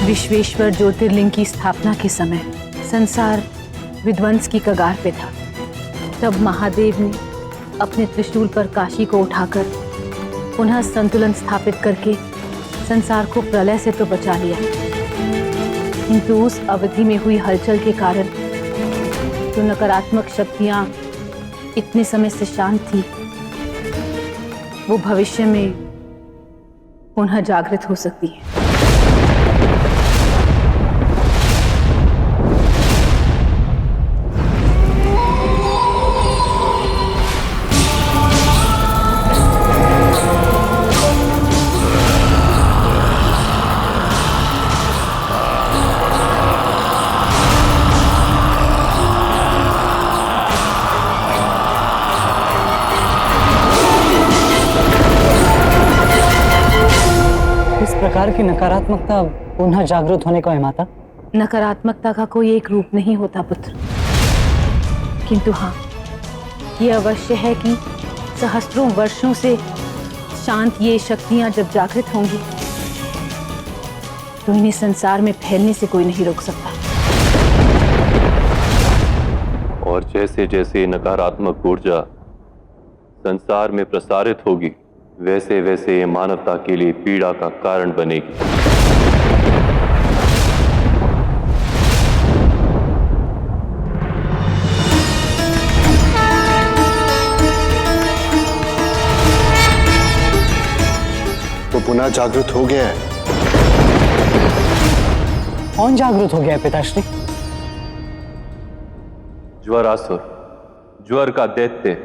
विश्वेश्वर ज्योतिर्लिंग की स्थापना के समय संसार विध्वंस की कगार पे था। तब महादेव ने अपने त्रिशूल पर काशी को उठाकर पुनः संतुलन स्थापित करके संसार को प्रलय से तो बचा लिया, किंतु उस अवधि में हुई हलचल के कारण जो नकारात्मक शक्तियां इतने समय से शांत थी, वो भविष्य में पुनः जागृत हो सकती है। प्रकार की नकारात्मकता पुनः जागृत होने का है माता। नकारात्मकता का कोई एक रूप नहीं होता पुत्र, किंतु हाँ, ये अवश्य है कि सहस्त्रों वर्षों से शांत ये शक्तियां जब जागृत होंगी तो इन्हें संसार में फैलने से कोई नहीं रोक सकता। और जैसे जैसे नकारात्मक ऊर्जा संसार में प्रसारित होगी, वैसे वैसे ये मानवता के लिए पीड़ा का कारण बनेगी। वो पुनः जागृत हो गया है। कौन जागृत हो गया है पिताश्री? ज्वरासुर, ज्वर का दैत्य।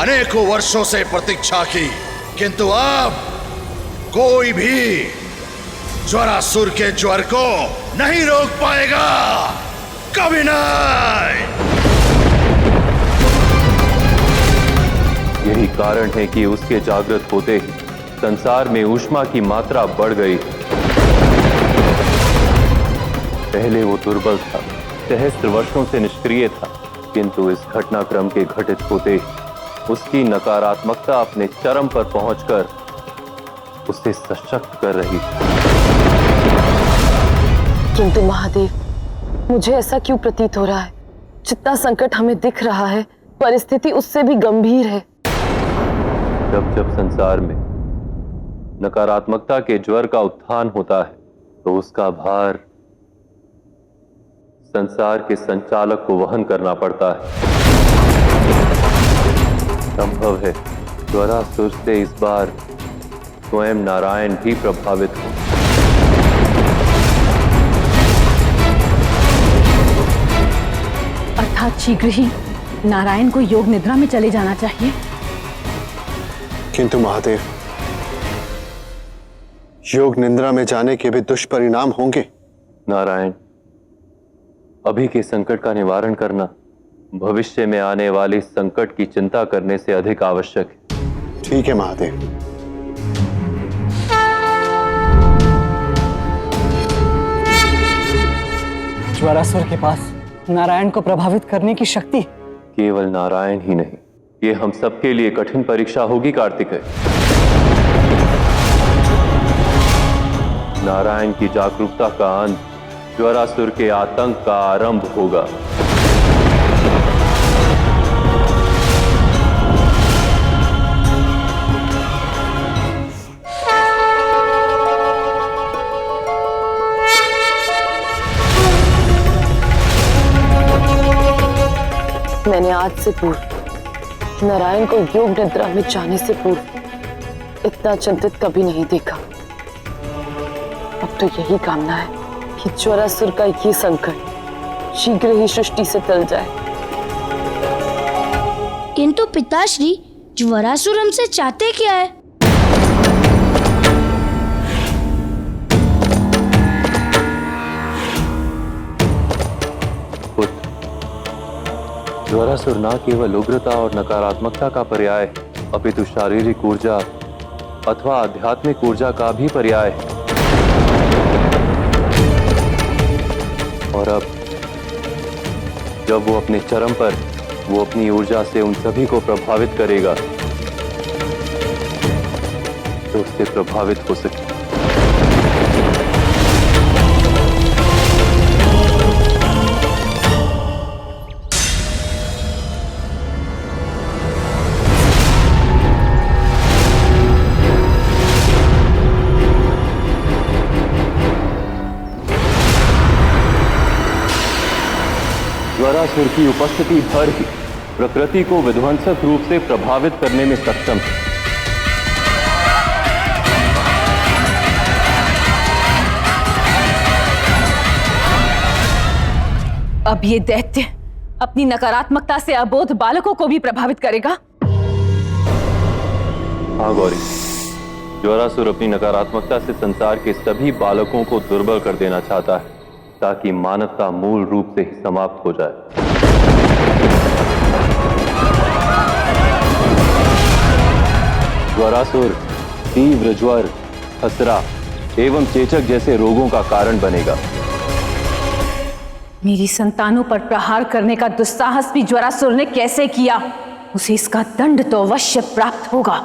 अनेकों वर्षों से प्रतीक्षा की, किंतु अब कोई भी ज्वरासुर के ज्वर को नहीं रोक पाएगा, कभी नहीं। यही कारण है कि उसके जागृत होते ही संसार में ऊष्मा की मात्रा बढ़ गई। पहले वो दुर्बल था, सहस्त्र वर्षों से निष्क्रिय था, किंतु इस घटनाक्रम के घटित होते ही उसकी नकारात्मकता अपने चरम पर पहुंचकर उसे सशक्त कर रही थी। किंतु महादेव, मुझे ऐसा क्यों प्रतीत हो रहा है? जितना संकट हमें दिख रहा है, परिस्थिति उससे भी गंभीर है। जब जब संसार में नकारात्मकता के ज्वर का उत्थान होता है, तो उसका भार संसार के संचालक को वहन करना पड़ता है। संभव है ज्वरासुर से इस बार स्वयं नारायण भी प्रभावित हो। अर्थात शीघ्र ही नारायण को योग निद्रा में चले जाना चाहिए। किंतु महादेव, योग निद्रा में जाने के भी दुष्परिणाम होंगे। नारायण, अभी के संकट का निवारण करना भविष्य में आने वाले संकट की चिंता करने से अधिक आवश्यक है। ठीक है महादेव। ज्वरासुर के पास नारायण को प्रभावित करने की शक्ति। केवल नारायण ही नहीं, ये हम सबके लिए कठिन परीक्षा होगी कार्तिकेय। नारायण की जागरूकता का अंत ज्वरासुर के आतंक का आरंभ होगा। मैंने आज से पूर्व नारायण को योग निद्रा में जाने से पूर्व इतना चिंतित कभी नहीं देखा। अब तो यही कामना है कि ज्वरासुर का ये संकट शीघ्र ही सृष्टि से टल जाए। किंतु पिताश्री, ज्वरासुर हमसे चाहते क्या है? ज्वरासुर न केवल उग्रता और नकारात्मकता का पर्याय अपितु शारीरिक ऊर्जा अथवा आध्यात्मिक ऊर्जा का भी पर्याय है। और अब जब वो अपने चरम पर वो अपनी ऊर्जा से उन सभी को प्रभावित करेगा तो उससे प्रभावित हो सके। ज्वरासुर की उपस्थिति भर ही प्रकृति को विध्वंसक रूप से प्रभावित करने में सक्षम है। अब ये दैत्य अपनी नकारात्मकता से अबोध बालकों को भी प्रभावित करेगा। हाँ गौरी, ज्वरासुर अपनी नकारात्मकता से संसार के सभी बालकों को दुर्बल कर देना चाहता है ताकि मानवता मूल रूप से ही समाप्त हो जाए। ज्वरासुर तीव्र ज्वर, खसरा एवं चेचक जैसे रोगों का कारण बनेगा। मेरी संतानों पर प्रहार करने का दुस्साहस भी ज्वरासुर ने कैसे किया, उसे इसका दंड तो अवश्य प्राप्त होगा।